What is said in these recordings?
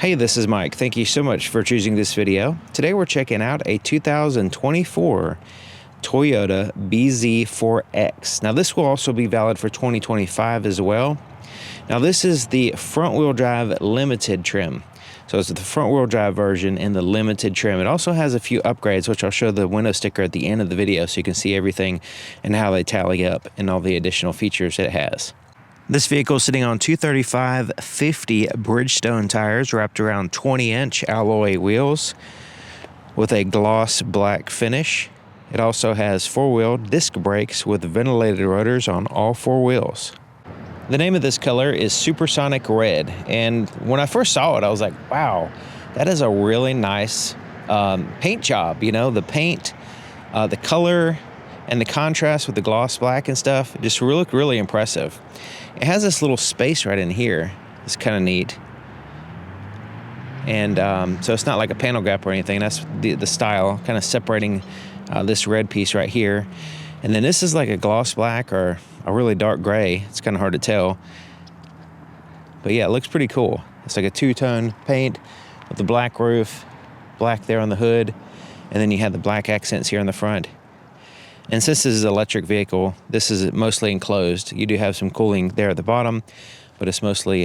Hey, this is Mike. Thank you so much for choosing this video. Today we're checking out a 2024 Toyota bZ4X. Now this will also be valid for 2025 as well. Now this is the front wheel drive limited trim. So it's the front wheel drive version in the limited trim. It also has a few upgrades, which I'll show the window sticker at the end of the video so you can see everything and how they tally up and all the additional features it has. This vehicle is sitting on 235/50 Bridgestone tires wrapped around 20-inch alloy wheels with a gloss black finish. It also has four-wheel disc brakes with ventilated rotors on all four wheels. The name of this color is Supersonic Red, and when I first saw it I was like, wow, that is a really nice paint job. You know, the paint, the color, and the contrast with the gloss black and stuff just look really impressive. It has this little space right in here. It's kind of neat. And so it's not like a panel gap or anything. That's the style, kind of separating this red piece right here. And then this is like a gloss black or a really dark gray. It's kind of hard to tell. But yeah, it looks pretty cool. It's like a two-tone paint with the black roof, black there on the hood, and then you have the black accents here on the front. And since this is an electric vehicle, this is mostly enclosed. You do have some cooling there at the bottom, but it's mostly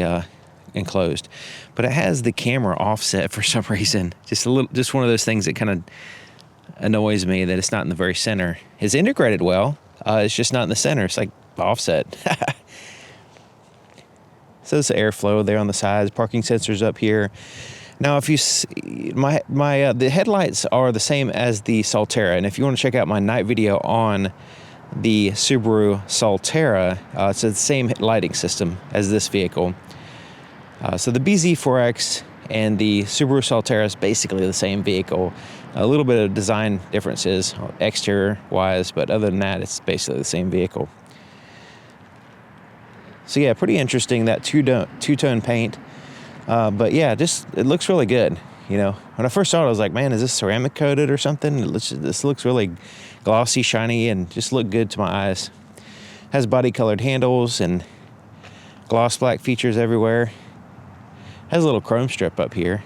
enclosed. But it has the camera offset for some reason. Just one of those things that kind of annoys me that it's not in the very center. It's integrated well. It's just not in the center. It's like offset. So there's airflow there on the sides, parking sensors up here. Now, if you see, the headlights are the same as the Solterra, and if you want to check out my night video on the Subaru Solterra, it's the same lighting system as this vehicle. So the bZ4X and the Subaru Solterra is basically the same vehicle. A little bit of design differences exterior-wise, but other than that, it's basically the same vehicle. So yeah, pretty interesting, that two-tone paint. But yeah, it looks really good. You know, when I first saw it, I was like, man, is this ceramic coated or something? This looks really glossy, shiny, and just look good to my eyes. Has body colored handles and gloss black features everywhere. Has a little chrome strip up here.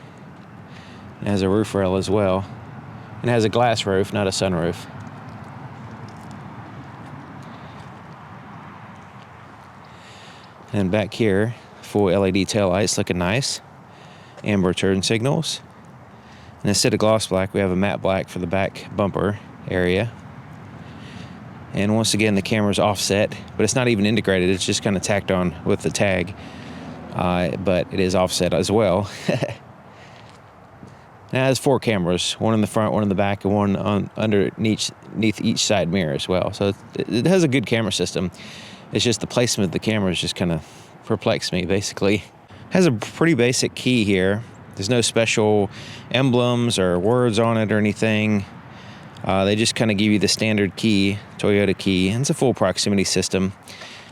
It has a roof rail as well. And it has a glass roof, not a sunroof. And back here, full LED taillights looking nice. Amber turn signals. And instead of gloss black, we have a matte black for the back bumper area. And once again, the camera's offset, but it's not even integrated. It's just kind of tacked on with the tag. But it is offset as well. Now it has four cameras, one in the front, one in the back, and one underneath each side mirror as well. So it has a good camera system. It's just the placement of the cameras just kind of perplexed me, basically. Has a pretty basic key here. There's no special emblems or words on it or anything. They just kind of give you the standard key, Toyota key, and it's a full proximity system.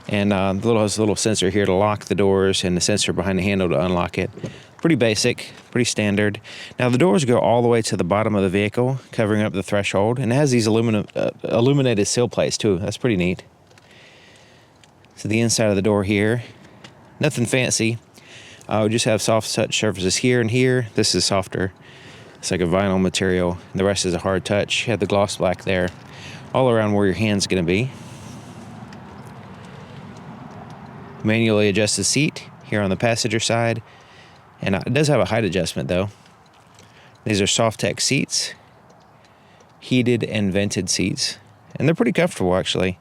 And has a little sensor here to lock the doors and the sensor behind the handle to unlock it. Pretty basic, pretty standard. Now the doors go all the way to the bottom of the vehicle, covering up the threshold, and it has these illuminated sill plates too. That's pretty neat. So the inside of the door here, nothing fancy. We just have soft touch surfaces here and here. This is softer. It's like a vinyl material. And the rest is a hard touch. You have the gloss black there, all around where your hand's gonna be. Manually adjusted seat here on the passenger side. And it does have a height adjustment though. These are Soft-Tech seats, heated and vented seats. And they're pretty comfortable actually.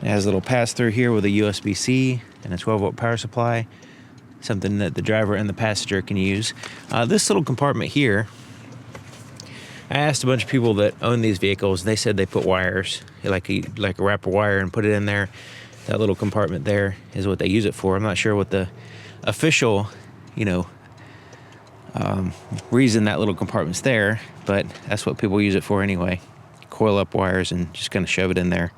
It has a little pass-through here with a USB-C and a 12-volt power supply, something that the driver and the passenger can use. This little compartment here, I asked a bunch of people that own these vehicles. They said they put wires, like a wrap of wire, and put it in there. That little compartment there is what they use it for. I'm not sure what the official, reason that little compartment's there, but that's what people use it for anyway. Coil up wires and just kind of shove it in there.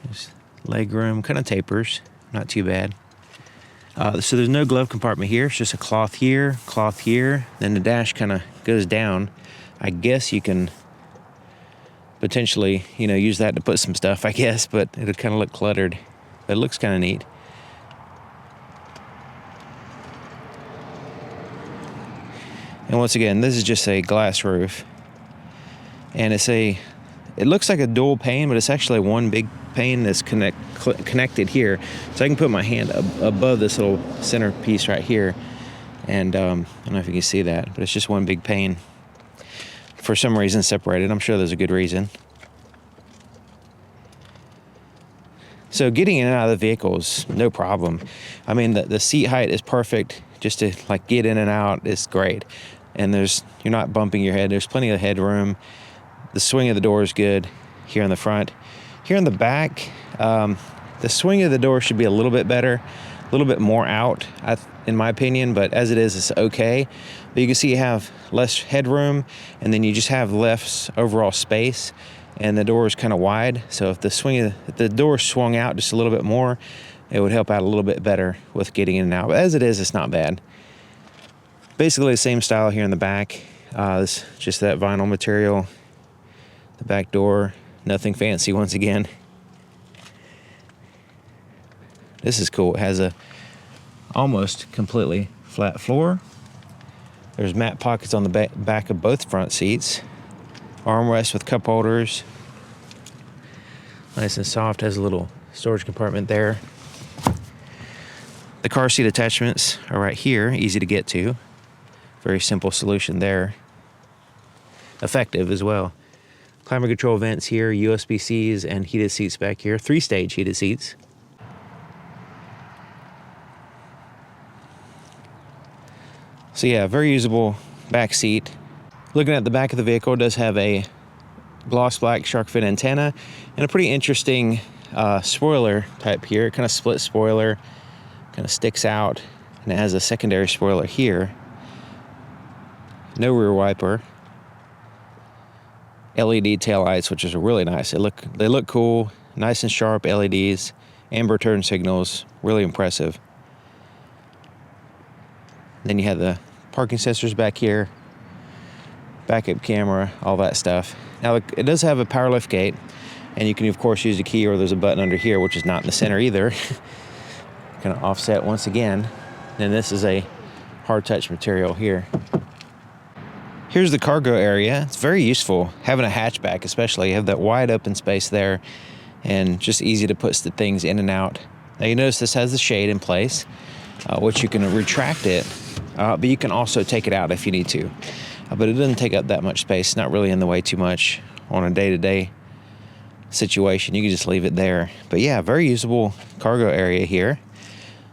There's legroom, kind of tapers, not too bad. So there's no glove compartment here. It's just a cloth here, then the dash kind of goes down. I guess you can potentially, you know, use that to put some stuff, I guess, but it'll kind of look cluttered. But it looks kind of neat. And once again, this is just a glass roof. And it looks like a dual pane, but it's actually one big pane that's connected here. So I can put my hand above this little center piece right here. And I don't know if you can see that, but it's just one big pane. For some reason separated. I'm sure there's a good reason. So getting in and out of the vehicle is no problem. I mean, the seat height is perfect. Just to like get in and out is great. And you're not bumping your head. There's plenty of headroom. The swing of the door is good here in the front. Here in the back, the swing of the door should be a little bit better, a little bit more out, in my opinion, but as it is, it's okay. But you can see you have less headroom, and then you just have less overall space, and the door is kind of wide. So if the door swung out just a little bit more, it would help out a little bit better with getting in and out. But as it is, it's not bad. Basically the same style here in the back. It's just that vinyl material. The back door, nothing fancy once again. This is cool. It has a almost completely flat floor. There's mat pockets on the back of both front seats. Armrest with cup holders. Nice and soft. Has a little storage compartment there. The car seat attachments are right here, easy to get to. Very simple solution there. Effective as well. Climate control vents here, USB-Cs, and heated seats back here. 3-stage heated seats. So yeah, very usable back seat. Looking at the back of the vehicle, it does have a gloss black shark fin antenna and a pretty interesting spoiler type here. It kind of split spoiler, kind of sticks out, and it has a secondary spoiler here. No rear wiper. LED taillights, which is really nice. They look cool, nice and sharp LEDs, amber turn signals, really impressive. Then you have the parking sensors back here, backup camera, all that stuff. Now it does have a power lift gate, and you can of course use a key, or there's a button under here, which is not in the center either. Kind of offset once again. And this is a hard touch material here. Here's the cargo area. It's very useful having a hatchback, especially. You have that wide open space there, and just easy to put the things in and out. Now you notice this has the shade in place, which you can retract it, but you can also take it out if you need to. But it doesn't take up that much space, not really in the way too much on a day-to-day situation. You can just leave it there. But yeah, very usable cargo area here.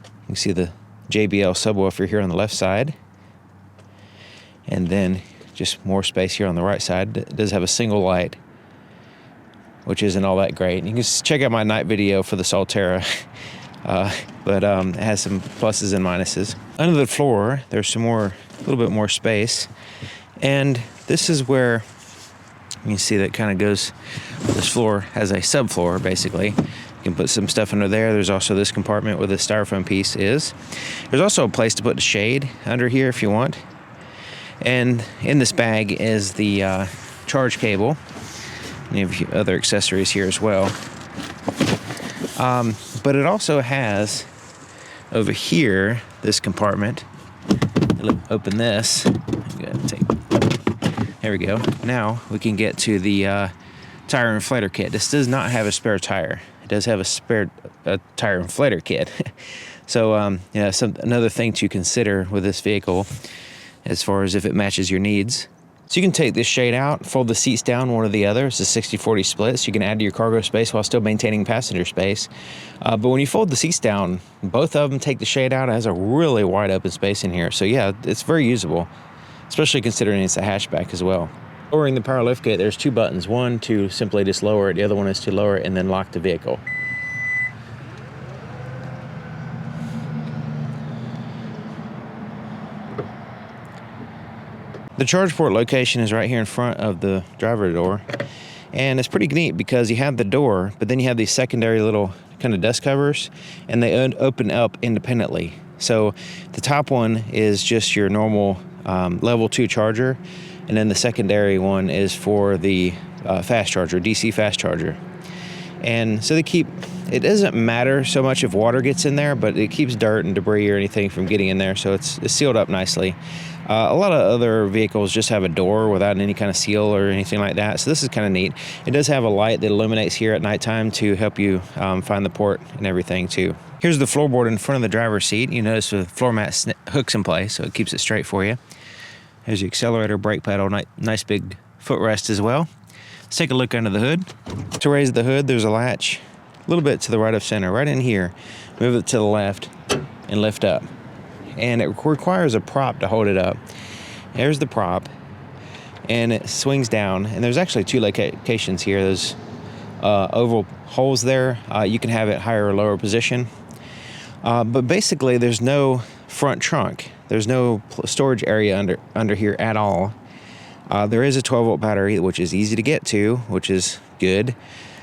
You can see the JBL subwoofer here on the left side. And then just more space here on the right side. It does have a single light, which isn't all that great. You can just check out my night video for the Solterra. But it has some pluses and minuses. Under the floor, there's a little bit more space. And this is where you can see that kind of goes, this floor has a subfloor basically. You can put some stuff under there. There's also this compartment where the styrofoam piece is. There's also a place to put the shade under here if you want. And in this bag is the charge cable. And you have other accessories here as well. But it also has over here this compartment. Open this. There we go. Now we can get to the tire inflator kit. This does not have a spare tire. It does have a spare tire inflator kit. So yeah, another thing to consider with this vehicle as far as if it matches your needs. So you can take this shade out, fold the seats down one or the other. It's a 60-40 split, so you can add to your cargo space while still maintaining passenger space. But when you fold the seats down, both of them take the shade out. It has a really wide open space in here. So yeah, it's very usable, especially considering it's a hatchback as well. Lowering the power liftgate, there's two buttons. One to simply just lower it, the other one is to lower it and then lock the vehicle. The charge port location is right here in front of the driver door, and it's pretty neat because you have the door, but then you have these secondary little kind of dust covers, and they open up independently. So the top one is just your normal level 2 charger, and then the secondary one is for the fast charger, DC fast charger. And so it doesn't matter so much if water gets in there, but it keeps dirt and debris or anything from getting in there, so it's sealed up nicely. A lot of other vehicles just have a door without any kind of seal or anything like that, so this is kind of neat. It does have a light that illuminates here at nighttime to help you find the port and everything too. Here's the floorboard in front of the driver's seat. You notice the floor mat hooks in place, so it keeps it straight for you. There's the accelerator, brake pedal, nice big footrest as well. Let's take a look under the hood. To raise the hood, there's a latch a little bit to the right of center, right in here. Move it to the left and lift up. And it requires a prop to hold it up. There's the prop, and it swings down. And there's actually two locations here. There's oval holes there. You can have it higher or lower position. But basically, there's no front trunk. There's no storage area under here at all. There is a 12-volt battery, which is easy to get to, which is good.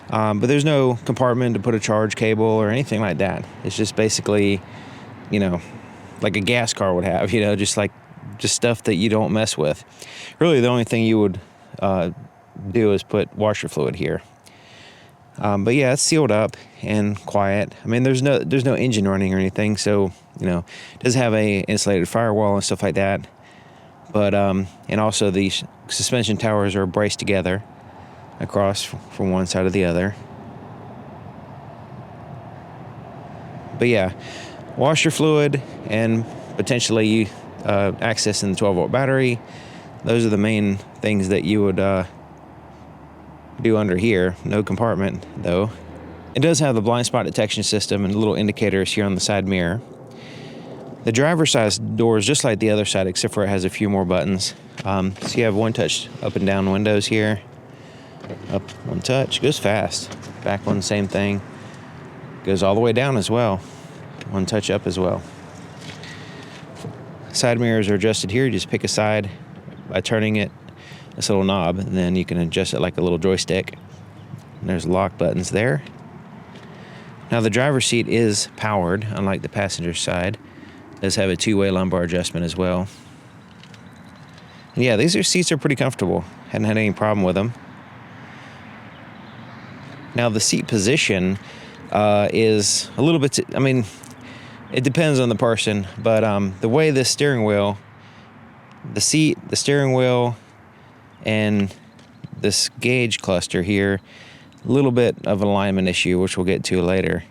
But there's no compartment to put a charge cable or anything like that. It's just basically, you know, like a gas car would have, you know, just stuff that you don't mess with. Really, the only thing you would do is put washer fluid here. But yeah, it's sealed up and quiet. I mean, there's no engine running or anything, so, you know, it does have a insulated firewall and stuff like that. But and also the suspension towers are braced together across from one side to the other. But yeah, washer fluid and potentially accessing the 12-volt battery. Those are the main things that you would do under here. No compartment though. It does have the blind spot detection system and little indicators here on the side mirror. The driver's side door is just like the other side, except for it has a few more buttons. So you have one touch up and down windows here. Up one touch, goes fast. Back one, same thing. Goes all the way down as well. One touch up as well. Side mirrors are adjusted here. You just pick a side by turning it, this little knob, and then you can adjust it like a little joystick. And there's lock buttons there. Now the driver's seat is powered, unlike the passenger side. It does have a two-way lumbar adjustment as well. And yeah, these seats are pretty comfortable. Hadn't had any problem with them. Now the seat position is a little bit, I mean, it depends on the person, but the way the steering wheel, the seat, the steering wheel, and this gauge cluster here, a little bit of an alignment issue, which we'll get to later.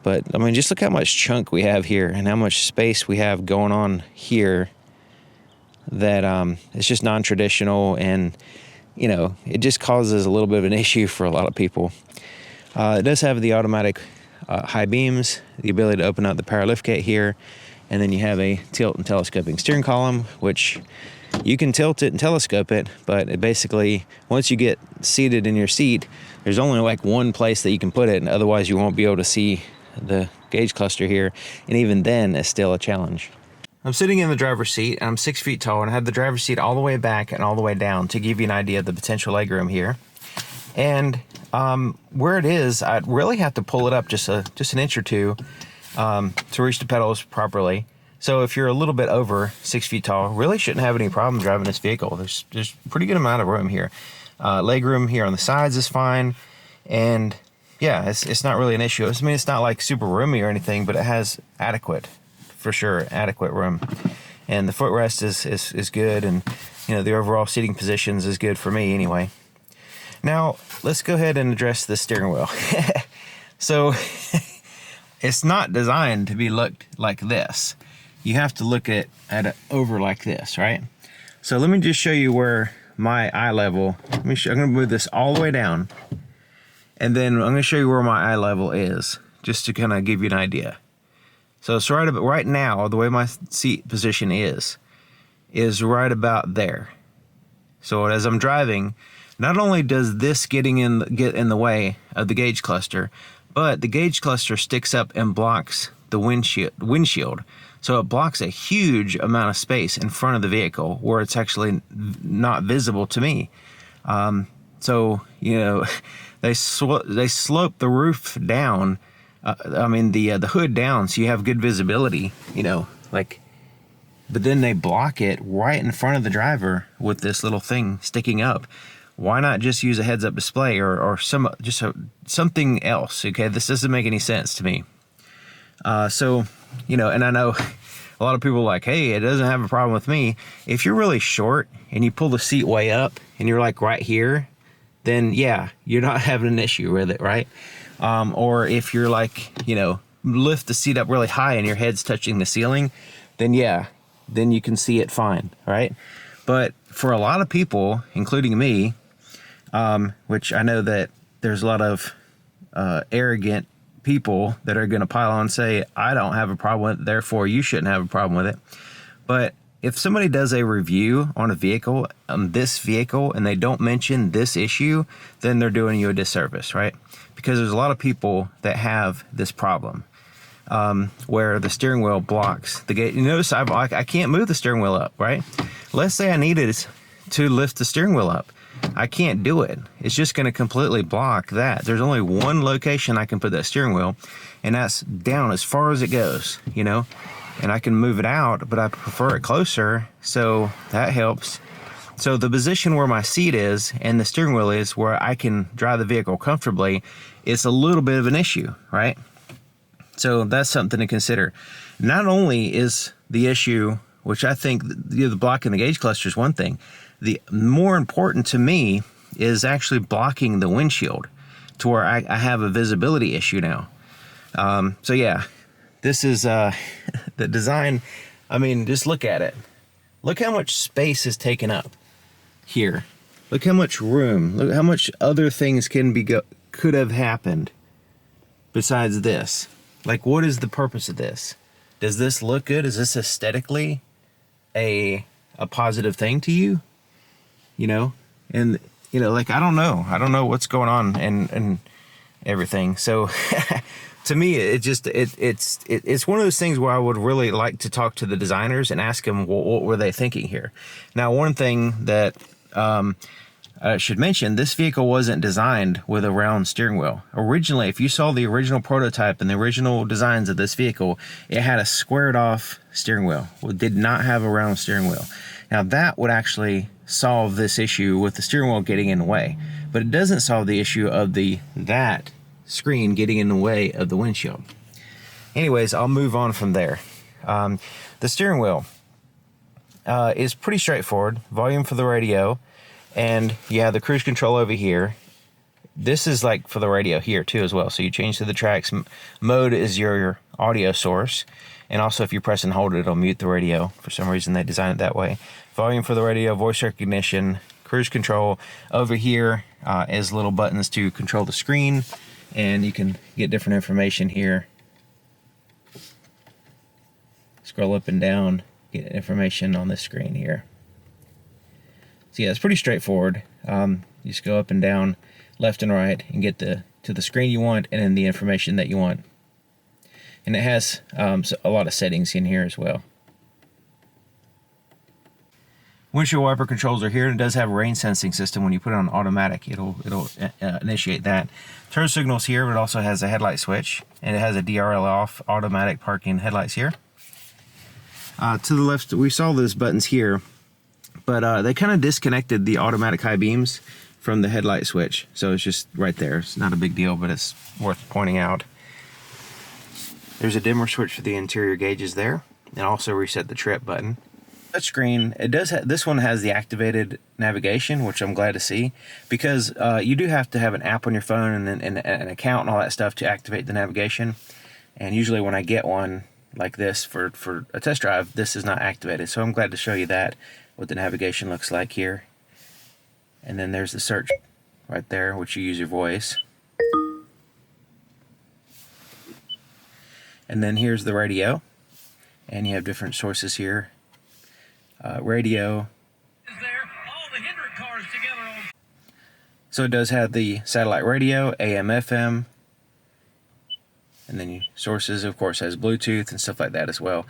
But I mean, just look how much chunk we have here and how much space we have going on here that it's just non-traditional, and you know, it just causes a little bit of an issue for a lot of people. It does have the automatic high beams, the ability to open up the power liftgate here, and then you have a tilt and telescoping steering column, which you can tilt it and telescope it, but it basically, once you get seated in your seat, there's only like one place that you can put it, and otherwise you won't be able to see the gauge cluster here, and even then it's still a challenge. I'm sitting in the driver's seat, and I'm 6 feet tall, and I have the driver's seat all the way back and all the way down to give you an idea of the potential legroom here. And where it is, I'd really have to pull it up just an inch or two to reach the pedals properly. So if you're a little bit over 6 feet tall, really shouldn't have any problem driving this vehicle. There's a pretty good amount of room here. Legroom here on the sides is fine, and yeah, it's not really an issue. I mean, it's not like super roomy or anything, but it has adequate room. And the footrest is good, and you know, the overall seating positions is good for me anyway. Now, let's go ahead and address the steering wheel. So, it's not designed to be looked like this. You have to look at it over like this, right? So let me just show you where my eye level, I'm gonna move this all the way down, and then I'm gonna show you where my eye level is, just to kind of give you an idea. So it's right now, the way my seat position is right about there. So as I'm driving, not only does this get in the way of the gauge cluster, but the gauge cluster sticks up and blocks the windshield. So it blocks a huge amount of space in front of the vehicle where it's actually not visible to me. So, you know, they slope the roof down, the hood down, so you have good visibility, you know, like, but then they block it right in front of the driver with this little thing sticking up, why not just use a heads-up display or something else? Okay, this doesn't make any sense to me. So, you know, and I know a lot of people are like, hey, it doesn't have a problem with me. If you're really short and you pull the seat way up and you're like right here, then yeah, you're not having an issue with it, right? Or if you're like, you know, lift the seat up really high and your head's touching the ceiling, then yeah, then you can see it fine, right? But for a lot of people, including me, which I know that there's a lot of arrogant people that are going to pile on and say, I don't have a problem with it, therefore you shouldn't have a problem with it. But if somebody does a review on a vehicle, this vehicle, and they don't mention this issue, then they're doing you a disservice, right? Because there's a lot of people that have this problem, where the steering wheel blocks the gate. You notice I can't move the steering wheel up, right? Let's say I needed to lift the steering wheel up. I can't do it. It's just going to completely block that. There's only one location I can put that steering wheel, and that's down as far as it goes, you know? And I can move it out, but I prefer it closer, so that helps. So the position where my seat is and the steering wheel is, where I can drive the vehicle comfortably, it's a little bit of an issue, right? So that's something to consider. Not only is the issue, which I think the blocking the gauge cluster is one thing, the more important to me is actually blocking the windshield to where I have a visibility issue now. So yeah, this is the design. I mean, just look at it. Look how much space is taken up here. Look how much room. Look how much other things could have happened besides this. Like, what is the purpose of this? Does this look good? Is this aesthetically a positive thing to you? You know, and you know, like, I don't know what's going on and everything. So to me, it's one of those things where I would really like to talk to the designers and ask them what were they thinking here. Now, one thing that I should mention, this vehicle wasn't designed with a round steering wheel. Originally, if you saw the original prototype and the original designs of this vehicle, it had a squared off steering wheel. It did not have a round steering wheel. Now that would actually solve this issue with the steering wheel getting in the way, but it doesn't solve the issue of that screen getting in the way of the windshield. Anyways, I'll move on from there. The steering wheel is pretty straightforward. Volume for the radio, and you have the cruise control over here. This is like for the radio here too as well. So you change to the tracks. Mode is your audio source. And also if you press and hold it, it'll mute the radio. For some reason they designed it that way. Volume for the radio, voice recognition, cruise control. Over here is little buttons to control the screen. And you can get different information here. Scroll up and down, get information on this screen here. So yeah, it's pretty straightforward. You just go up and down, left and right, and get to the screen you want and then the information that you want. And it has a lot of settings in here as well. Windshield wiper controls are here, and it does have a rain sensing system. When you put it on automatic, it'll initiate that. Turn signals here, but it also has a headlight switch, and it has a DRL off automatic parking headlights here. To the left, we saw those buttons here, but they kind of disconnected the automatic high beams from the headlight switch. So it's just right there. It's not a big deal, but it's worth pointing out. There's a dimmer switch for the interior gauges there, and also reset the trip button. Touchscreen, it does this one has the activated navigation, which I'm glad to see, because you do have to have an app on your phone and an account and all that stuff to activate the navigation. And usually when I get one like this for a test drive, this is not activated. So I'm glad to show you that, what the navigation looks like here. And then there's the search right there, which you use your voice. And then here's the radio, and you have different sources here. Radio. So it does have the satellite radio, AM, FM, and then sources, of course, has Bluetooth and stuff like that as well.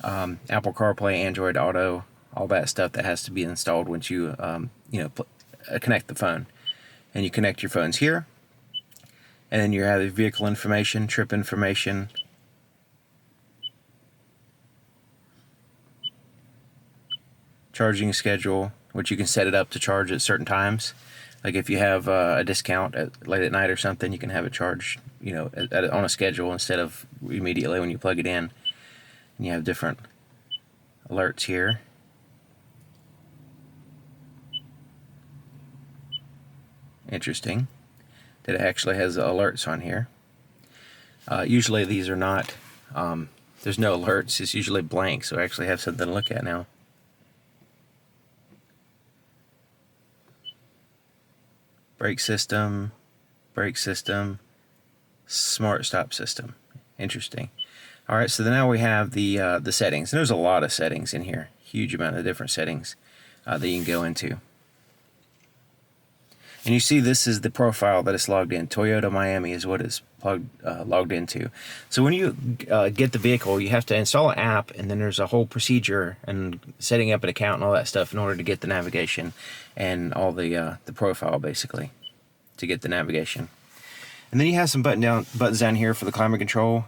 Apple CarPlay, Android Auto, all that stuff that has to be installed once you connect the phone. And you connect your phones here, and then you have the vehicle information, trip information, charging schedule, which you can set it up to charge at certain times. Like if you have a discount late at night or something, you can have it charged, you know, on a schedule instead of immediately when you plug it in. And you have different alerts here. Interesting that it actually has alerts on here. Usually these are not, there's no alerts, it's usually blank, so I actually have something to look at now. Brake system, smart stop system. Interesting. All right, so now we have the settings. There's a lot of settings in here, huge amount of different settings that you can go into. And you see this is the profile that it's logged in. Toyota Miami is what it's logged into. So when you get the vehicle, you have to install an app, and then there's a whole procedure and setting up an account and all that stuff in order to get the navigation and all the profile, basically, to get the navigation. And then you have some buttons down here for the climate control.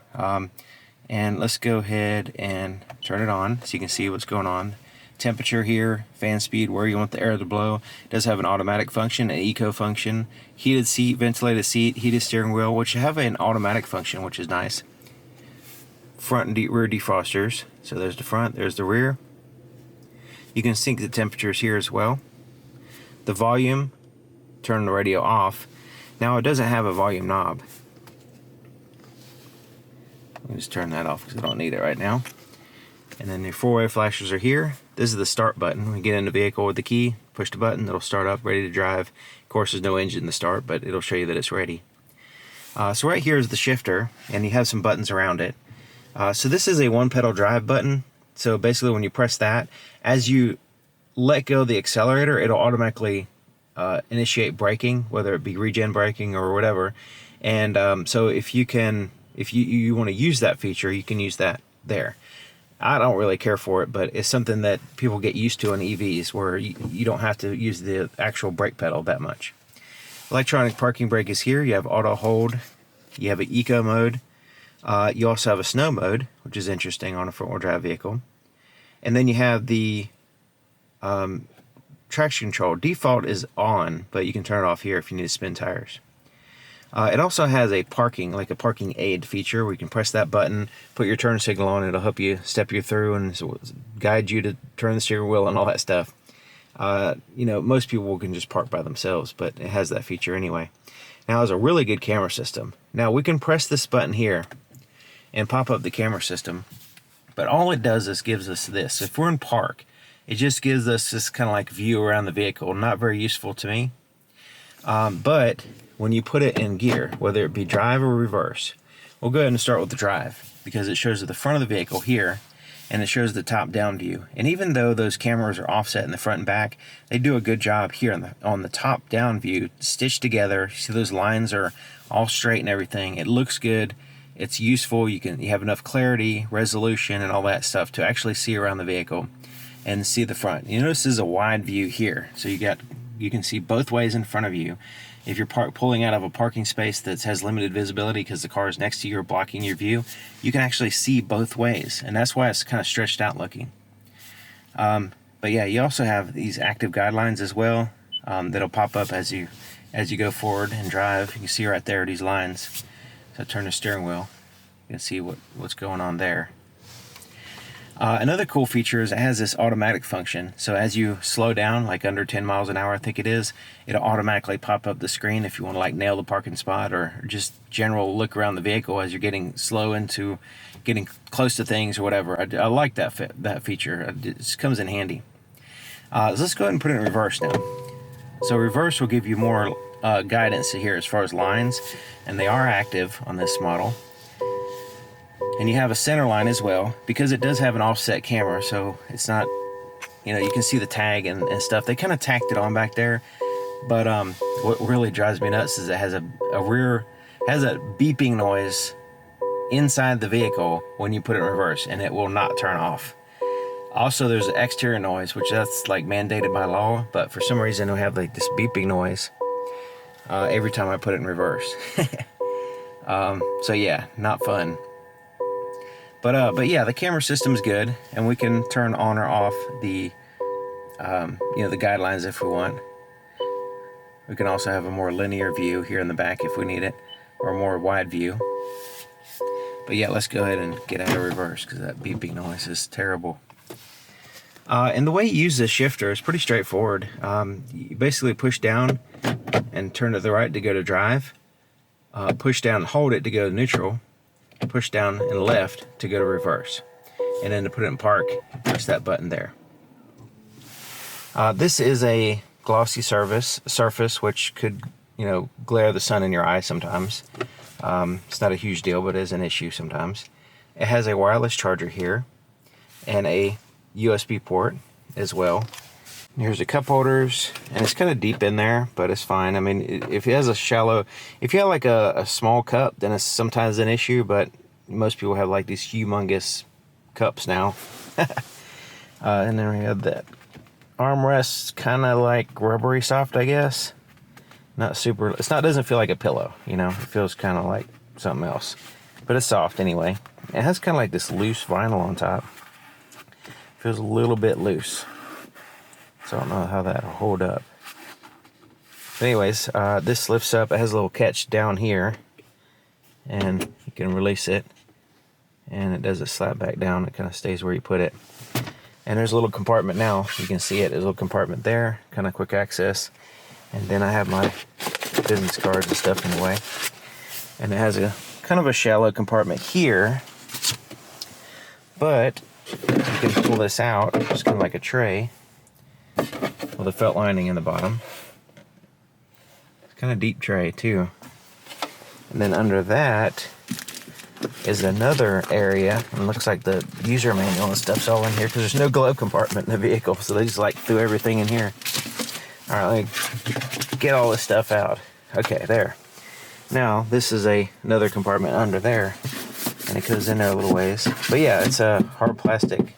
And let's go ahead and turn it on so you can see what's going on. Temperature here, fan speed, where you want the air to blow. It does have an automatic function, an eco function, heated seat, ventilated seat, heated steering wheel, which have an automatic function, which is nice. Front and rear defrosters. So there's the front, there's the rear. You can sync the temperatures here as well. The volume, turn the radio off. Now it doesn't have a volume knob. Let me just turn that off because I don't need it right now. And then your four-way flashers are here. This is the start button. When you get in the vehicle with the key, push the button, it'll start up, ready to drive. Of course, there's no engine to start, but it'll show you that it's ready. So right here is the shifter, and you have some buttons around it. So this is a one-pedal drive button. So basically when you press that, as you let go of the accelerator, it'll automatically initiate braking, whether it be regen braking or whatever. And so if you want to use that feature, you can use that there. I don't really care for it, but it's something that people get used to on EVs, where you don't have to use the actual brake pedal that much. Electronic parking brake is here. You have auto hold. You have an eco mode. You also have a snow mode, which is interesting on a front-wheel drive vehicle. And then you have the traction control. Default is on, but you can turn it off here if you need to spin tires. It also has a parking aid feature where you can press that button, put your turn signal on, it'll help you step you through and guide you to turn the steering wheel and all that stuff. You know, most people can just park by themselves, but it has that feature anyway. Now, it has a really good camera system. Now, we can press this button here and pop up the camera system, but all it does is gives us this. If we're in park, it just gives us this kind of like view around the vehicle. Not very useful to me. But when you put it in gear, whether it be drive or reverse, we'll go ahead and start with the drive, because it shows the front of the vehicle here, and it shows the top-down view. And even though those cameras are offset in the front and back, they do a good job here on the top-down view, stitched together. See those lines are all straight and everything. It looks good. It's useful. You have enough clarity, resolution, and all that stuff to actually see around the vehicle and see the front. You notice this is a wide view here, so you can see both ways in front of you. If you're pulling out of a parking space that has limited visibility because the car is next to you or blocking your view, you can actually see both ways, and that's why it's kind of stretched out looking. But yeah, you also have these active guidelines as well that'll pop up as you go forward and drive. You can see right there these lines. So turn the steering wheel, you can see what's going on there. Another cool feature is it has this automatic function. So as you slow down, like under 10 miles an hour, I think it is, it'll automatically pop up the screen if you want to like nail the parking spot or just general look around the vehicle as you're getting slow into getting close to things or whatever. I like that feature. It just comes in handy. So let's go ahead and put it in reverse now. So reverse will give you more guidance here as far as lines, and they are active on this model. And you have a center line as well, because it does have an offset camera, so it's not, you know, you can see the tag and stuff. They kind of tacked it on back there, but what really drives me nuts is it has a beeping noise inside the vehicle when you put it in reverse, and it will not turn off. Also, there's an exterior noise, which that's like mandated by law, but for some reason we have like this beeping noise every time I put it in reverse. So yeah, not fun. But yeah, the camera system's good, and we can turn on or off the the guidelines if we want. We can also have a more linear view here in the back if we need it, or a more wide view. But yeah, let's go ahead and get out of reverse because that beeping noise is terrible. And the way you use this shifter is pretty straightforward. You basically push down and turn to the right to go to drive. Push down and hold it to go to neutral. Push down and left to go to reverse. And then to put it in park, press that button there. This is a glossy surface which could, you know, glare the sun in your eye sometimes. It's not a huge deal, but it is an issue sometimes. It has a wireless charger here and a USB port as well. Here's the cup holders, and it's kind of deep in there, but it's fine. I mean, if it has a shallow, if you have like a small cup, then it's sometimes an issue, but most people have like these humongous cups now. And then we have that armrest, kind of like rubbery soft, I guess. Not super, doesn't feel like a pillow, you know, it feels kind of like something else, but it's soft anyway. It has kind of like this loose vinyl on top. Feels a little bit loose, so I don't know how that'll hold up. But anyways, this lifts up. It has a little catch down here, and you can release it, and it doesn't slap back down. It kind of stays where you put it. And there's a little compartment now. You can see it. There's a little compartment there, kind of quick access. And then I have my business cards and stuff in the way. And it has a kind of a shallow compartment here, but you can pull this out, just kind of like a tray with a felt lining in the bottom. It's kind of deep tray too. And then under that is another area, and it looks like the user manual and stuff's all in here because there's no glove compartment in the vehicle, so they just like threw everything in here. All right, let me get all this stuff out. Okay, there. Now this is another compartment under there, and it goes in there a little ways. But yeah, it's a hard plastic,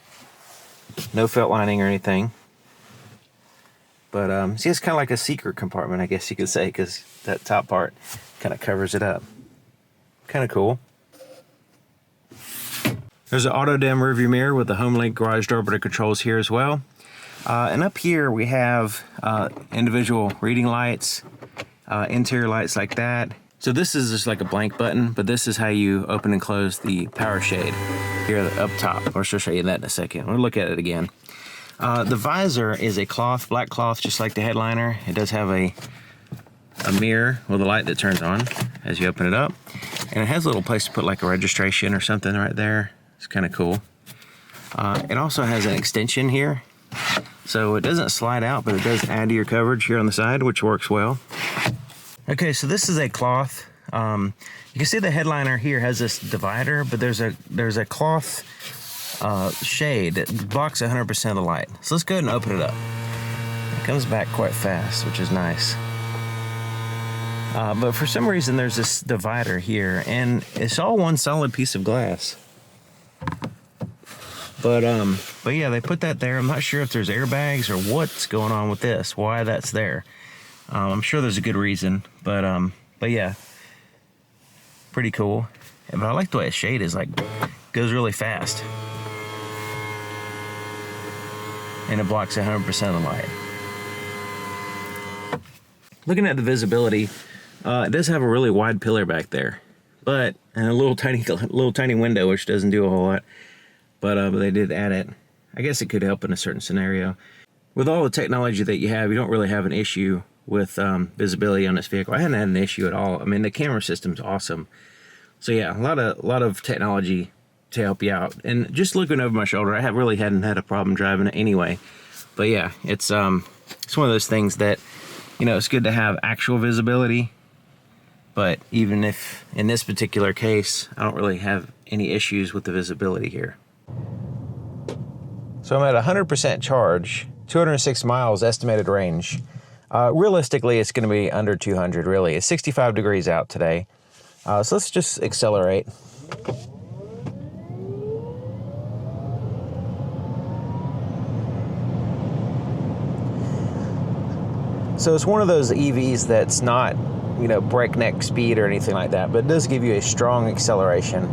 no felt lining or anything. But see, it's kind of like a secret compartment, I guess you could say, because that top part kind of covers it up. Kind of cool. There's an auto dim rearview mirror with the home link garage door button controls here as well. And up here we have individual reading lights, interior lights like that. So this is just like a blank button, but this is how you open and close the power shade here up top. I'll show you that in a second. We'll look at it again. The visor is a cloth, black cloth, just like the headliner. It does have a mirror with a light that turns on as you open it up. And it has a little place to put like a registration or something right there. It's kind of cool. It also has an extension here. So it doesn't slide out, but it does add to your coverage here on the side, which works well. Okay, so this is a cloth. You can see the headliner here has this divider, but there's a cloth shade that blocks 100% of the light. So let's go ahead and open it up. It comes back quite fast, which is nice. But for some reason, there's this divider here, and it's all one solid piece of glass. But yeah, they put that there. I'm not sure if there's airbags or what's going on with this, why that's there. I'm sure there's a good reason, but yeah, pretty cool. But I like the way a shade is like, goes really fast. And it blocks 100% of the light. Looking at the visibility, it does have a really wide pillar back there, but and a little tiny window, which doesn't do a whole lot. But they did add it. I guess it could help in a certain scenario. With all the technology that you have, you don't really have an issue with visibility on this vehicle. I hadn't had an issue at all. I mean, the camera system's awesome. So yeah, a lot of technology to help you out. And just looking over my shoulder, I really hadn't had a problem driving it anyway. But yeah, it's one of those things that, you know, it's good to have actual visibility. But even if in this particular case, I don't really have any issues with the visibility here. So I'm at 100% charge, 206 miles estimated range. Realistically, it's going to be under 200, really. It's 65 degrees out today. So let's just accelerate. So it's one of those EVs that's not, you know, breakneck speed or anything like that, but it does give you a strong acceleration.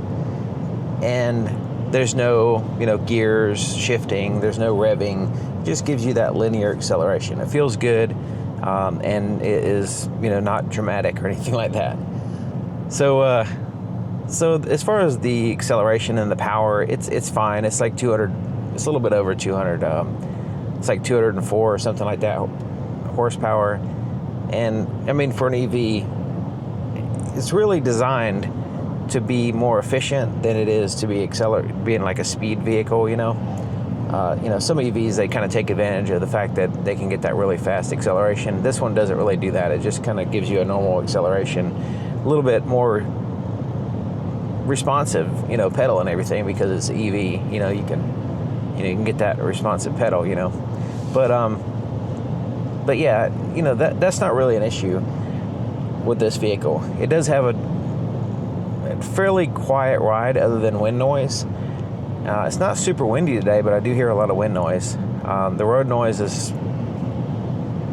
And there's no, you know, gears shifting, there's no revving. It just gives you that linear acceleration. It feels good. and it is, not dramatic or anything like that. So as far as the acceleration and the power, it's fine. It's like 200. It's a little bit over 200. It's like 204 or something like that horsepower. And I mean, for an EV, it's really designed to be more efficient than it is to be being like a speed vehicle. Some EVs, they kind of take advantage of the fact that they can get that really fast acceleration. This one doesn't really do that. It just kind of gives you a normal acceleration, a little bit more responsive, pedal and everything, because it's EV. You can get that responsive pedal. But yeah, that's not really an issue with this vehicle. It does have a fairly quiet ride other than wind noise. It's not super windy today, but I do hear a lot of wind noise. The road noise is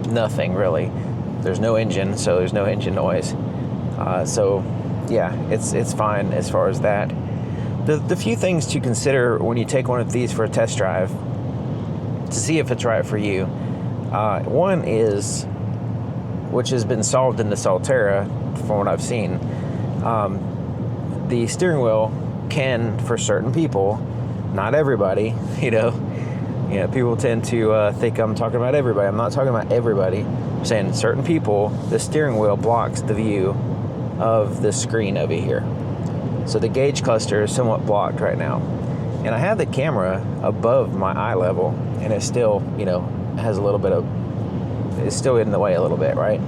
nothing really. There's no engine, so there's no engine noise. So yeah, it's fine as far as that. The few things to consider when you take one of these for a test drive to see if it's right for you. One is, which has been solved in the Solterra from what I've seen, the steering wheel can, for certain people, not everybody, people tend to think I'm talking about everybody. I'm not talking about everybody. I'm saying certain people, the steering wheel blocks the view of the screen over here. So the gauge cluster is somewhat blocked right now. And I have the camera above my eye level, and it still, has a little bit of, it's still in the way a little bit, right?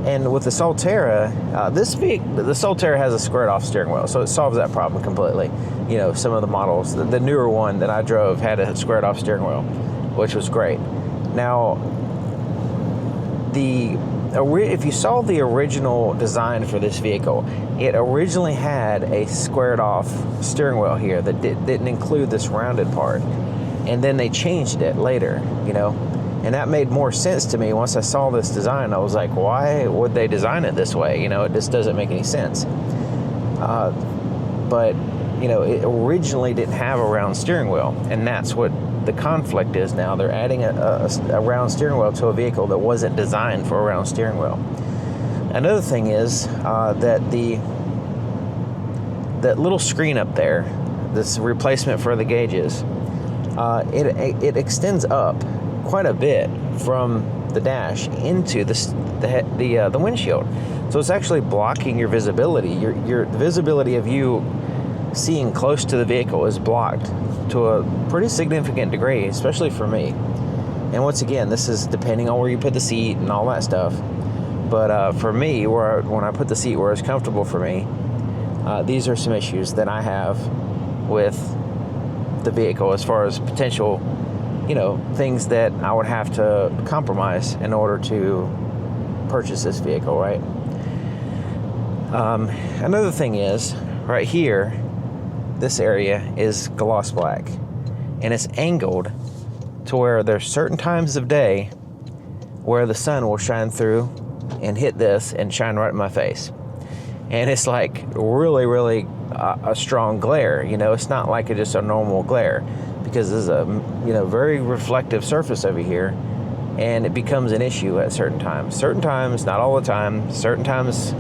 And with the Solterra, the Solterra has a squared off steering wheel, so it solves that problem completely. Some of the models, the newer one that I drove had a squared off steering wheel, which was great. Now, if you saw the original design for this vehicle, it originally had a squared off steering wheel here that didn't include this rounded part. And then they changed it later, and that made more sense to me once I saw this design. I was like, why would they design it this way? It just doesn't make any sense. But it originally didn't have a round steering wheel, and that's what the conflict is now. They're adding a round steering wheel to a vehicle that wasn't designed for a round steering wheel. Another thing is that that little screen up there, this replacement for the gauges, it extends up quite a bit from the dash into the windshield. So it's actually blocking your visibility. Your visibility of you seeing close to the vehicle is blocked to a pretty significant degree, especially for me. And once again, this is depending on where you put the seat and all that stuff. But for me, when I put the seat where it's comfortable for me, these are some issues that I have with the vehicle as far as potential, things that I would have to compromise in order to purchase this vehicle, right? Another thing is, right here, this area is gloss black, and it's angled to where there's certain times of day where the sun will shine through and hit this and shine right in my face. And it's like really, really a strong glare. It's not like just a normal glare, because there's a very reflective surface over here, and it becomes an issue at certain times. Certain times, not all the time. Certain times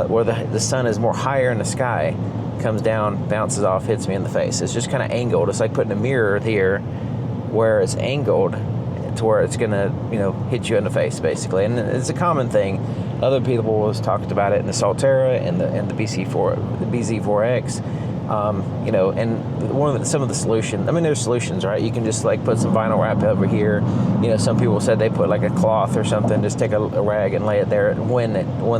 where the sun is more higher in the sky, comes down, bounces off, hits me in the face. It's just kind of angled. It's like putting a mirror here where it's angled to where it's gonna hit you in the face, basically. And it's a common thing. Other people have talked about it in the Solterra and the bZ4X. And some of the solutions, there's solutions, right? You can just like put some vinyl wrap over here. Some people said they put like a cloth or something, just take a rag and lay it there. When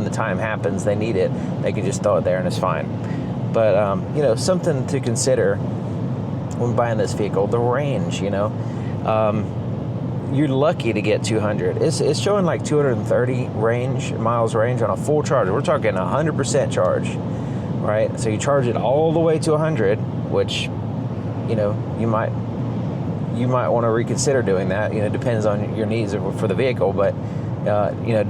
the time happens, they need it, they can just throw it there and it's fine. But, something to consider when buying this vehicle, the range, you're lucky to get 200. It's showing like 230 miles range on a full charge. We're talking 100% charge, right? So you charge it all the way to 100, which, you might want to reconsider doing that. Depends on your needs for the vehicle, but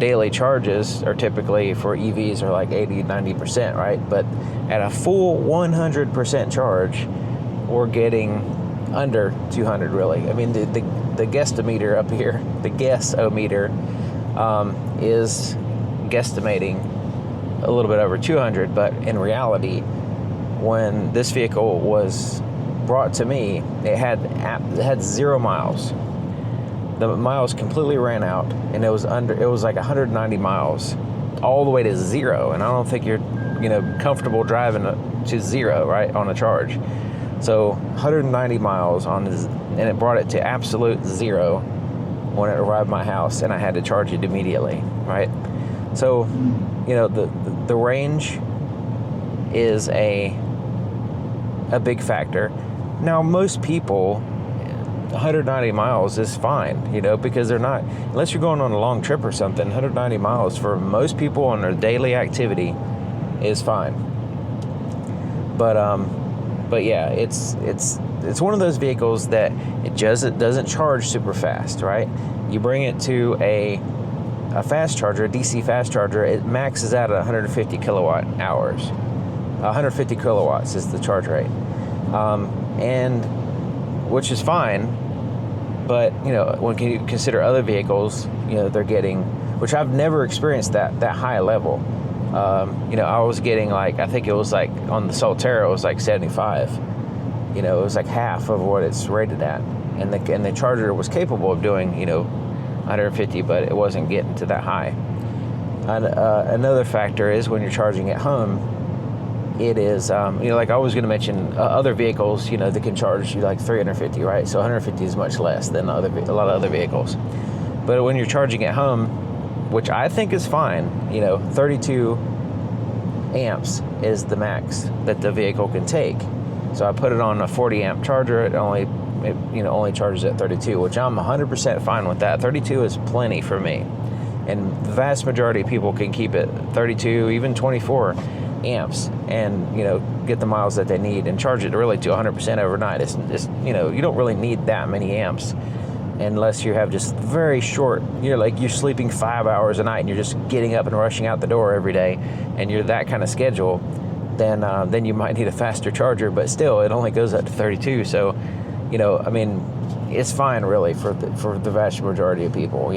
daily charges are typically for EVs are like 80, 90%, right? But at a full 100% charge, we're getting under 200 really. The guessometer up here, the guessometer is guesstimating a little bit over 200, but in reality, when this vehicle was brought to me, it had 0 miles. The miles completely ran out, and it was like 190 miles all the way to 0, and I don't think you're comfortable driving to 0, right, on a charge. So 190 miles on this, and it brought it to absolute 0 when it arrived at my house, and I had to charge it immediately, right? So the range is a big factor. Now, most people, 190 miles is fine, because they're not, unless you're going on a long trip or something, 190 miles for most people on their daily activity is fine. But yeah, it's one of those vehicles that it doesn't charge super fast, right? You bring it to a fast charger, a DC fast charger, it maxes out at 150 kilowatt hours. 150 kilowatts is the charge rate, and which is fine. But when you consider other vehicles, they're getting, which I've never experienced that high level. I was getting like, I think it was like on the Solterra, it was like 75. It was like half of what it's rated at, and the Charger was capable of doing 150, but it wasn't getting to that high. And another factor is when you're charging at home, it is like I was going to mention other vehicles that can charge you like 350, right? So 150 is much less than a lot of other vehicles. But when you're charging at home, which I think is fine, 32 amps is the max that the vehicle can take. So I put it on a 40 amp charger. It only charges at 32, which I'm 100% fine with that. 32 is plenty for me, and the vast majority of people can keep it 32, even 24 amps, and get the miles that they need and charge it really to 100% overnight. It's you don't really need that many amps unless you have just very short, you're sleeping 5 hours a night and you're just getting up and rushing out the door every day, and you're that kind of schedule, then you might need a faster charger. But still, it only goes up to 32. So it's fine really for the vast majority of people.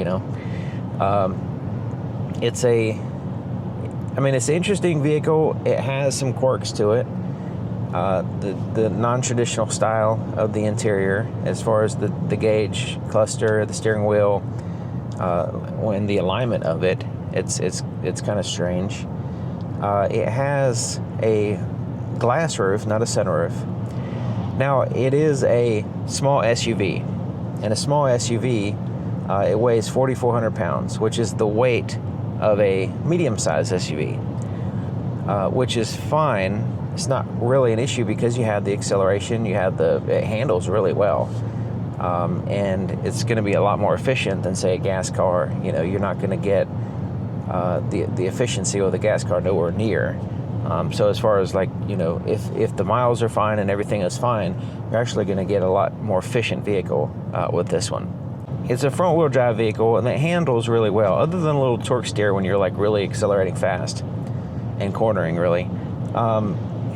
It's an interesting vehicle. It has some quirks to it. The non-traditional style of the interior, as far as the gauge cluster, the steering wheel, when the alignment of it, it's kind of strange. It has a glass roof, not a sunroof. Now, it is a small SUV, and a small SUV, it weighs 4,400 pounds, which is the weight of a medium-sized SUV, which is fine. It's not really an issue because you have the acceleration, it handles really well, and it's going to be a lot more efficient than, say, a gas car. You're not going to get the efficiency of the gas car nowhere near. So as far as if the miles are fine and everything is fine, you're actually going to get a lot more efficient vehicle with this one. It's a front-wheel drive vehicle, and it handles really well, other than a little torque steer when you're really accelerating fast and cornering really.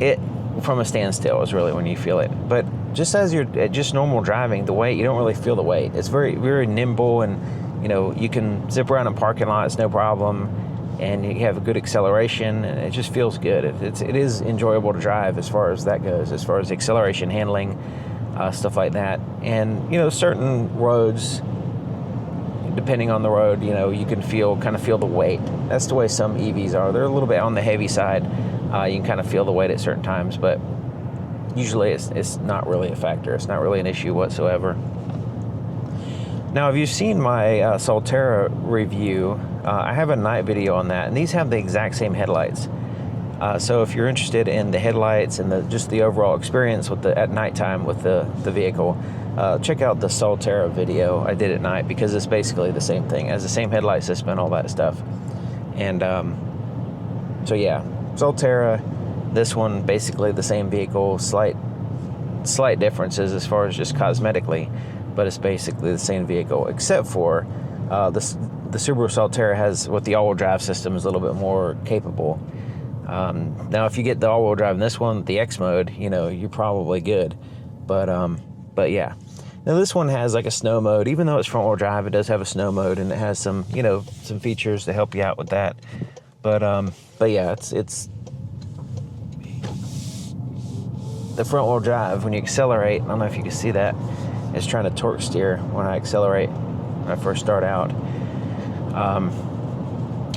It from a standstill is really when you feel it. But just as you're just normal driving, the weight, you don't really feel the weight. It's very, very nimble, and you can zip around in parking lots, no problem, and you have a good acceleration, and it just feels good. It is enjoyable to drive as far as that goes, as far as acceleration, handling, stuff like that. And certain roads, depending on the road, you can kind of feel the weight. That's the way some EVs are. They're a little bit on the heavy side. You can kind of feel the weight at certain times, but usually it's not really a factor. It's not really an issue whatsoever. Now, if you've seen my Solterra review, I have a night video on that, and these have the exact same headlights. So if you're interested in the headlights and just the overall experience at nighttime with the vehicle, check out the Solterra video I did at night, because it's basically the same thing. It has the same headlight system and all that stuff. And so yeah, Solterra, this one, basically the same vehicle, slight differences as far as just cosmetically, but it's basically the same vehicle, except for the Subaru Solterra has, with the all-wheel drive system, is a little bit more capable. Now, if you get the all-wheel drive in this one, the X mode, you're probably good. But yeah, Now this one has like a snow mode. Even though it's front wheel drive, it does have a snow mode, and it has some, you know, some features to help you out with that. But yeah, it's the front wheel drive. When you accelerate, I don't know if you can see that, it's trying to torque steer when I accelerate when I first start out.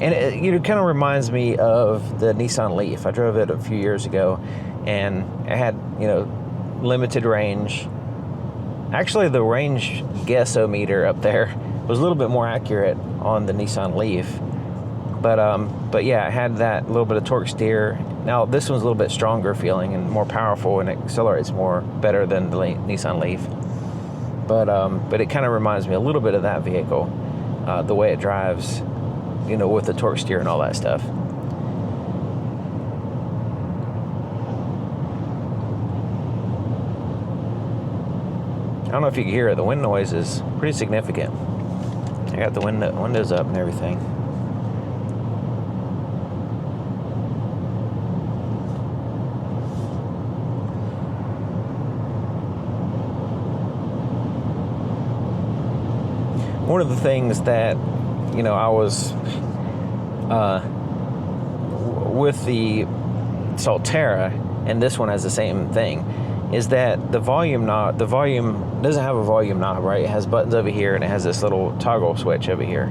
And it, you know, kind of reminds me of the Nissan Leaf. I drove it a few years ago, and it had, you know, limited range. Actually, the range guessometer up there was a little bit more accurate on the Nissan Leaf. But yeah, it had that little bit of torque steer. Now this one's a little bit stronger feeling and more powerful, and it accelerates more better than the Nissan Leaf. But it kind of reminds me a little bit of that vehicle, the way it drives, you know, with the torque steer and all that stuff. I don't know if you can hear it. The wind noise is pretty significant. I got the windows up and everything. One of the things that, you know, I was with the Solterra, and this one has the same thing, is that the volume doesn't have a volume knob, right? It has buttons over here, and it has this little toggle switch over here,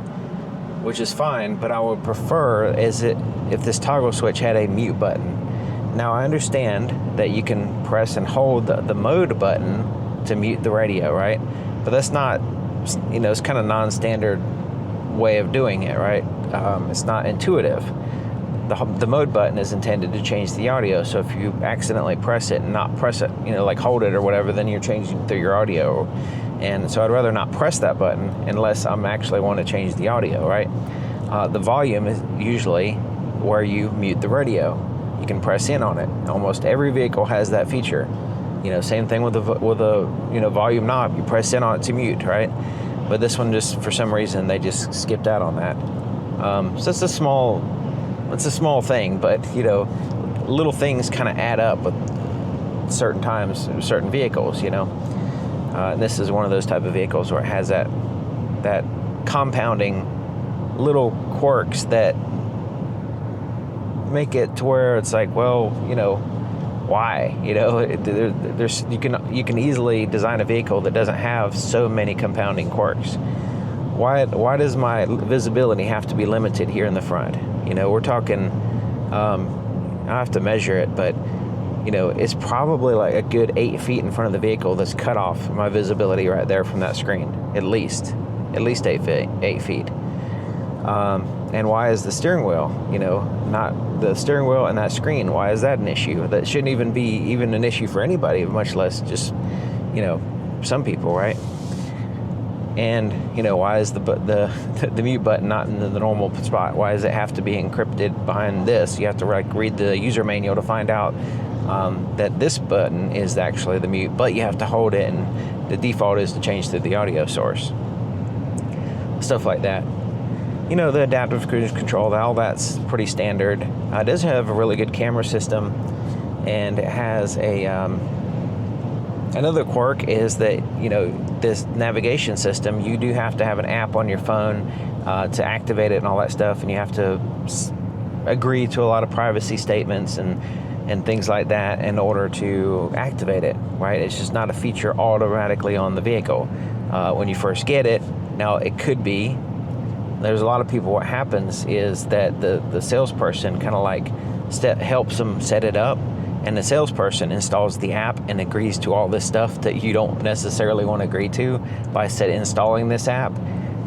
which is fine, but I would prefer if this toggle switch had a mute button. Now, I understand that you can press and hold the mode button to mute the radio, right? But that's not, you know, it's kind of non-standard way of doing it, right? It's not intuitive. The mode button is intended to change the audio, so if you accidentally press it and not press it, you know, like hold it or whatever, then you're changing through your audio. And so I'd rather not press that button unless I'm actually want to change the audio, right? The volume is usually where you mute the radio. You can press in on it. Almost every vehicle has that feature. You know, same thing with a you know, volume knob. You press in on it to mute, right? But this one, just for some reason, they just skipped out on that. So it's a small thing, but, you know, little things kind of add up with certain times, certain vehicles, you know. And this is one of those type of vehicles where it has that compounding little quirks that make it to where it's like, well, you know, why? You know, there's you can easily design a vehicle that doesn't have so many compounding quirks. Why does my visibility have to be limited here in the front? You know, we're talking, I have to measure it, but, you know, it's probably like a good 8 feet in front of the vehicle that's cut off my visibility right there from that screen, at least 8 feet. And why is the steering wheel, you know, not the steering wheel and that screen? Why is that an issue? That shouldn't even be an issue for anybody, much less just, you know, some people, right? And, you know, why is the mute button not in the normal spot? Why does it have to be encrypted behind this? You have to like read the user manual to find out that this button is actually the mute, but you have to hold it, and the default is to change to the audio source. Stuff like that. You know, the adaptive cruise control, all that's pretty standard. It does have a really good camera system, and it has a another quirk is that, you know, this navigation system, you do have to have an app on your phone to activate it and all that stuff, and you have to agree to a lot of privacy statements and things like that in order to activate it, right? It's just not a feature automatically on the vehicle when you first get it. Now, it could be, there's a lot of people, what happens is that the salesperson kind of like helps them set it up, and the salesperson installs the app and agrees to all this stuff that you don't necessarily want to agree to by installing this app.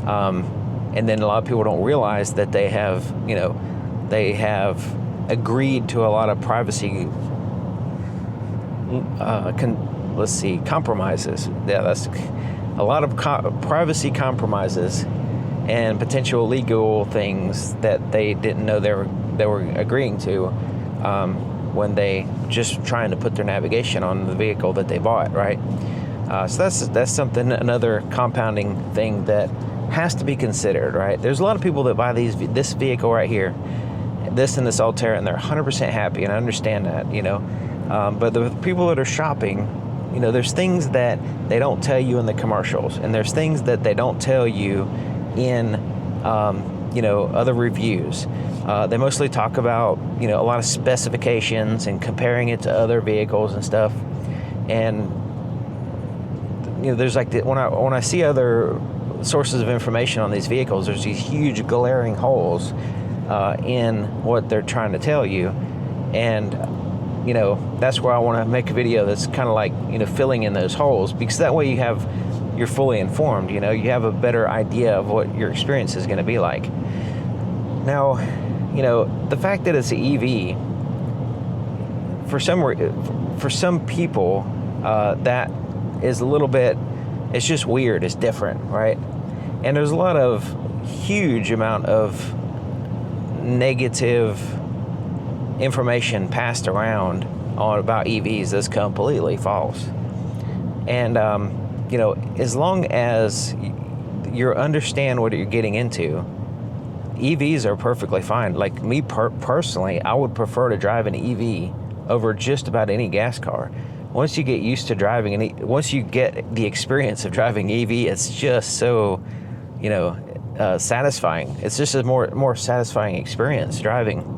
And then a lot of people don't realize that they have, you know, they have agreed to a lot of privacy, compromises. Yeah, that's a lot of privacy compromises and potential legal things that they didn't know they were agreeing to when they just trying to put their navigation on the vehicle that they bought, right? So that's something, another compounding thing that has to be considered, right? There's a lot of people that buy this vehicle right here, this and the Solterra, and they're 100% happy, and I understand that, you know. But the people that are shopping, there's things that they don't tell you in the commercials, and there's things that they don't tell you in, other reviews. They mostly talk about, a lot of specifications and comparing it to other vehicles and stuff. And, there's like, when I see other sources of information on these vehicles, there's these huge glaring holes in what they're trying to tell you. And, that's where I want to make a video that's kind of like, filling in those holes, because that way you're fully informed, you have a better idea of what your experience is going to be like. Now, the fact that it's an EV, for some people, that is a little bit, it's just weird, it's different, right? And there's a lot of huge amount of negative information passed around about EVs that's completely false. And as long as you understand what you're getting into, EVs are perfectly fine. Like me personally, I would prefer to drive an EV over just about any gas car. Once you get used to driving, once you get the experience of driving EV, it's just so, satisfying. It's just a more satisfying experience driving.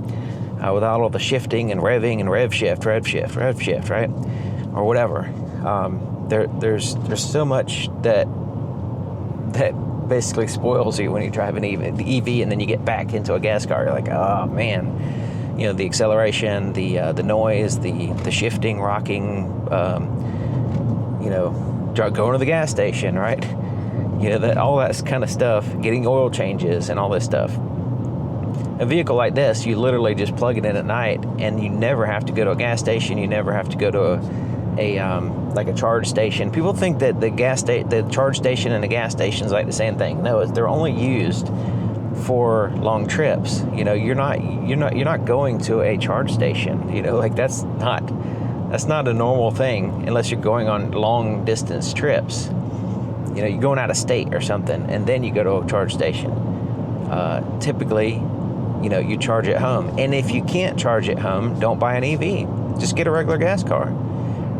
Without all the shifting and revving and rev shift, right? Or whatever. There's so much that basically spoils you when you drive an EV, and then you get back into a gas car. You're like, oh man, the acceleration, the noise, the shifting, rocking, going to the gas station, right? All that kind of stuff, getting oil changes and all this stuff. A vehicle like this, you literally just plug it in at night, and you never have to go to a gas station. You never have to go to a charge station. People think that the charge station and the gas station is like the same thing. No, they're only used for long trips. You're not going to a charge station. That's not a normal thing unless you're going on long distance trips. You're going out of state or something, and then you go to a charge station. Typically, you charge at home. And if you can't charge at home, don't buy an EV. Just get a regular gas car.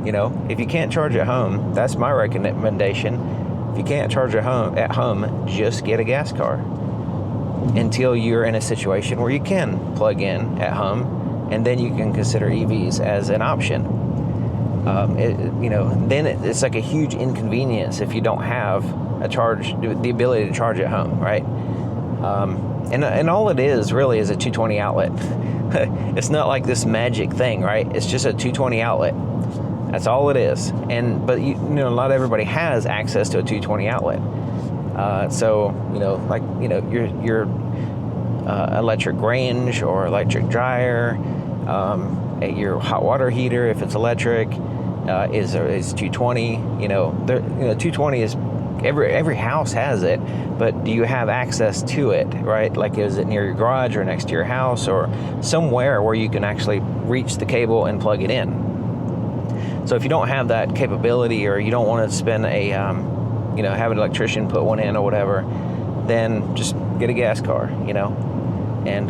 If you can't charge at home, that's my recommendation. If you can't charge at home, just get a gas car until you're in a situation where you can plug in at home, and then you can consider EVs as an option. Then it's like a huge inconvenience if you don't have the ability to charge at home, right? And all it is really is a 220 outlet. It's not like this magic thing, right? It's just a 220 outlet. That's all it is. But not everybody has access to a 220 outlet. Your electric range or electric dryer, your hot water heater, if it's electric, is 220. 220 is every house has it, but do you have access to it, right? Like, is it near your garage or next to your house or somewhere where you can actually reach the cable and plug it in? So if you don't have that capability, or you don't want to spend have an electrician put one in or whatever, then just get a gas car, And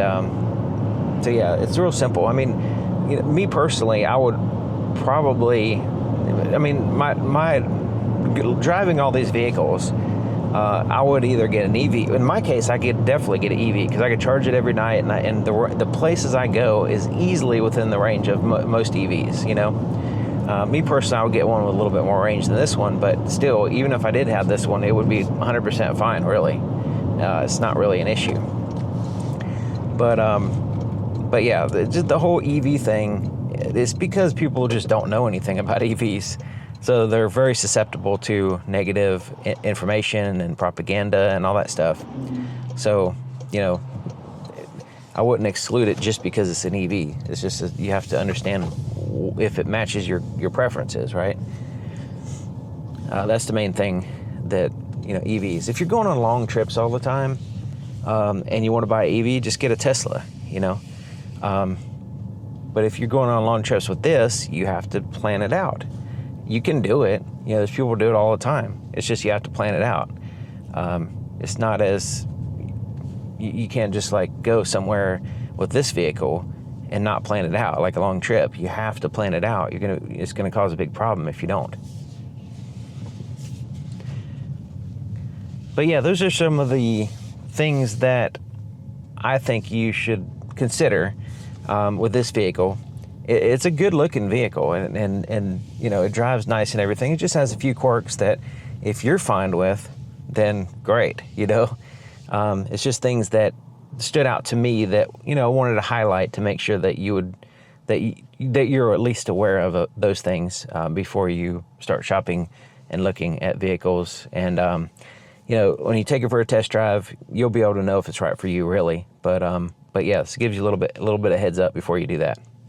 so yeah, it's real simple. I mean, me personally, I would probably, my driving all these vehicles, I would either get an EV. In my case, I could definitely get an EV because I could charge it every night, and the places I go is easily within the range of most EVs. Me personally, I would get one with a little bit more range than this one, but still, even if I did have this one, it would be 100% fine. Really, it's not really an issue. But yeah, the whole EV thing is because people just don't know anything about EVs. So they're very susceptible to negative information and propaganda and all that stuff. So, I wouldn't exclude it just because it's an EV. It's just that you have to understand if it matches your preferences, right? That's the main thing that, EVs. If you're going on long trips all the time and you want to buy an EV, just get a Tesla, But if you're going on long trips with this, you have to plan it out. You can do it. There's people who do it all the time. It's just you have to plan it out. It's not as... You can't just go somewhere with this vehicle and not plan it out, like a long trip. You have to plan it out. It's gonna cause a big problem if you don't. But yeah, those are some of the things that I think you should consider with this vehicle. It's a good looking vehicle, and you know, it drives nice and everything. It just has a few quirks that if you're fine with, then great, you know. It's just things that stood out to me that, you know, I wanted to highlight to make sure that you're at least aware of those things before you start shopping and looking at vehicles. And you know, when you take it for a test drive, you'll be able to know if it's right for you, really. But yeah, this gives you a little bit of heads up before you do that.